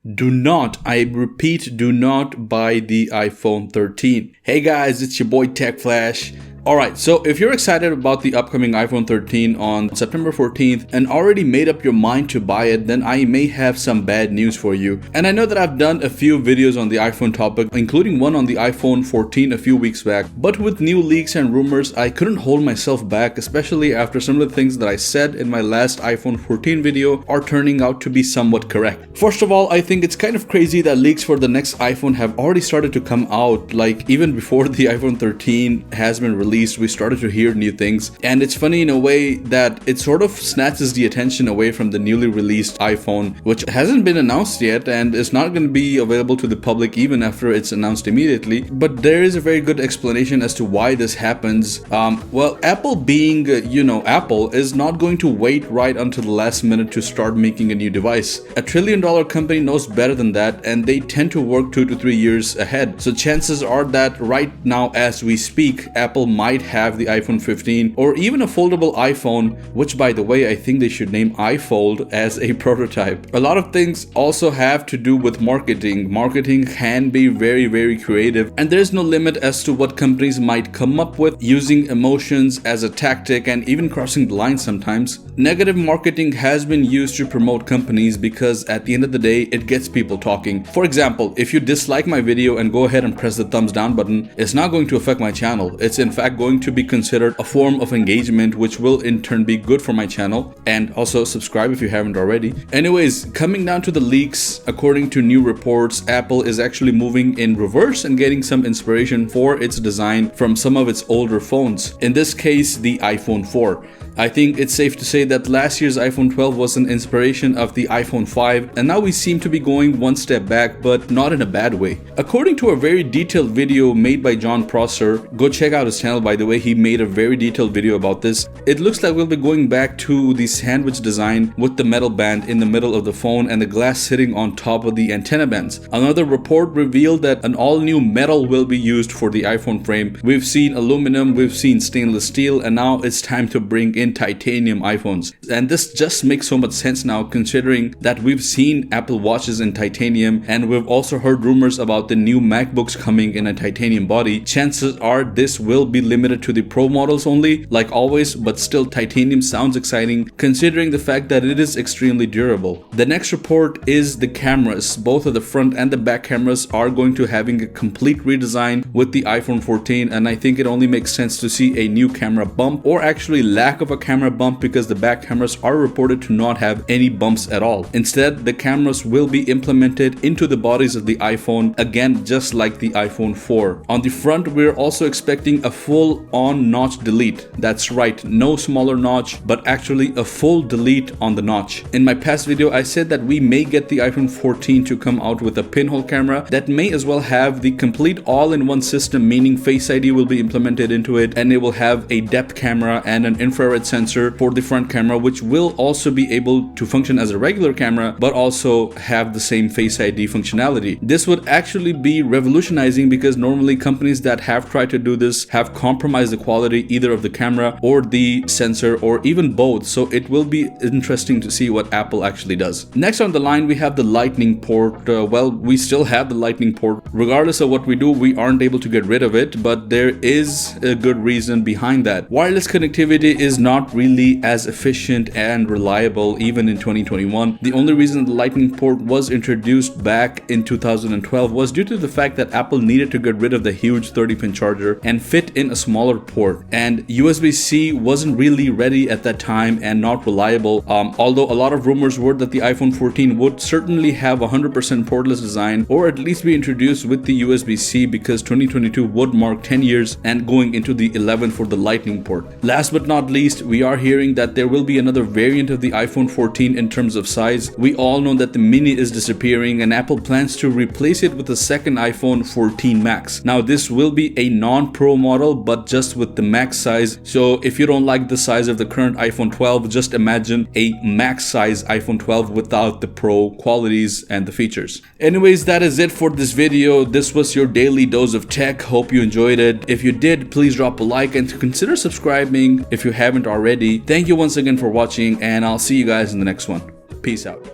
Do not, I repeat, do not buy the iPhone 13. Hey guys, it's your boy Tech Flash. Alright, so if you're excited about the upcoming iPhone 13 on September 14th and already made up your mind to buy it, then I may have some bad news for you. And I know that I've done a few videos on the iPhone topic, including one on the iPhone 14 a few weeks back, but with new leaks and rumors, I couldn't hold myself back, especially after some of the things that I said in my last iPhone 14 video are turning out to be somewhat correct. First of all, I think it's kind of crazy that leaks for the next iPhone have already started to come out, like even before the iPhone 13 has been released. We started to hear new things, and it's funny in a way that it sort of snatches the attention away from the newly released iPhone, which hasn't been announced yet and is not going to be available to the public even after it's announced immediately. But there is a very good explanation as to why this happens. Well, Apple being, Apple is not going to wait right until the last minute to start making a new device. A trillion-dollar company knows better than that, and they tend to work 2 to 3 years ahead. So chances are that right now as we speak, Apple might have the iPhone 15 or even a foldable iPhone, which by the way I think they should name iFold as a prototype. A lot of things also have to do with marketing. Marketing can be very creative, and there's no limit as to what companies might come up with using emotions as a tactic and even crossing the line sometimes. Negative marketing has been used to promote companies because at the end of the day it gets people talking. For example, if you dislike my video and go ahead and press the thumbs down button, it's not going to affect my channel. It's in fact going to be considered a form of engagement, which will in turn be good for my channel. And also subscribe if you haven't already. Anyways, coming down to the leaks, according to new reports, Apple is actually moving in reverse and getting some inspiration for its design from some of its older phones. In this case, the iPhone 4. I think it's safe to say that last year's iPhone 12 was an inspiration of the iPhone 5, and now we seem to be going one step back, but not in a bad way. According to a very detailed video made by John Prosser, go check out his channel by the way, he made a very detailed video about this. It looks like we'll be going back to the sandwich design with the metal band in the middle of the phone and the glass sitting on top of the antenna bands. Another report revealed that an all-new metal will be used for the iPhone frame. We've seen aluminum, we've seen stainless steel, and now it's time to bring in titanium iPhones. And this just makes so much sense now, considering that we've seen Apple Watches in titanium and we've also heard rumors about the new MacBooks coming in a titanium body. Chances are this will be limited to the Pro models only, like always, but still titanium sounds exciting considering the fact that it is extremely durable. The next report is the cameras. Both of the front and the back cameras are going to having a complete redesign with the iPhone 14, and I think it only makes sense to see a new camera bump, or actually lack of a camera bump, because the back cameras are reported to not have any bumps at all. Instead, the cameras will be implemented into the bodies of the iPhone, again just like the iPhone 4. On the front, we're also expecting a full-on notch delete. That's right, no smaller notch, but actually a full delete on the notch. In my past video, I said that we may get the iPhone 14 to come out with a pinhole camera that may as well have the complete all-in-one system, meaning Face ID will be implemented into it, and it will have a depth camera and an infrared sensor for the front camera, which will also be able to function as a regular camera but also have the same Face ID functionality. This would actually be revolutionizing because normally companies that have tried to do this have compromised the quality either of the camera or the sensor or even both, so it will be interesting to see what Apple actually does. Next on the line, we have the Lightning port. Well, we still have the Lightning port. Regardless of what we do, we aren't able to get rid of it, but there is a good reason behind that. Wireless connectivity is not really as efficient and reliable even in 2021. The only reason the Lightning port was introduced back in 2012 was due to the fact that Apple needed to get rid of the huge 30-pin charger and fit in a smaller port, and USB-C wasn't really ready at that time and not reliable, although a lot of rumors were that the iPhone 14 would certainly have 100% portless design, or at least be introduced with the USB-C, because 2022 would mark 10 years and going into the 11 for the Lightning port. Last but not least, we are hearing that there will be another variant of the iPhone 14 in terms of size. We all know that the mini is disappearing and Apple plans to replace it with a second iPhone 14 Max. Now this will be a non-Pro model but just with the Max size, so if you don't like the size of the current iPhone 12, just imagine a Max size iPhone 12 without the Pro qualities and the features. Anyways, that is it for this video. This was your daily dose of tech. Hope you enjoyed it. If you did, please drop a like and consider subscribing if you haven't already. Thank you once again for watching, and I'll see you guys in the next one. Peace out.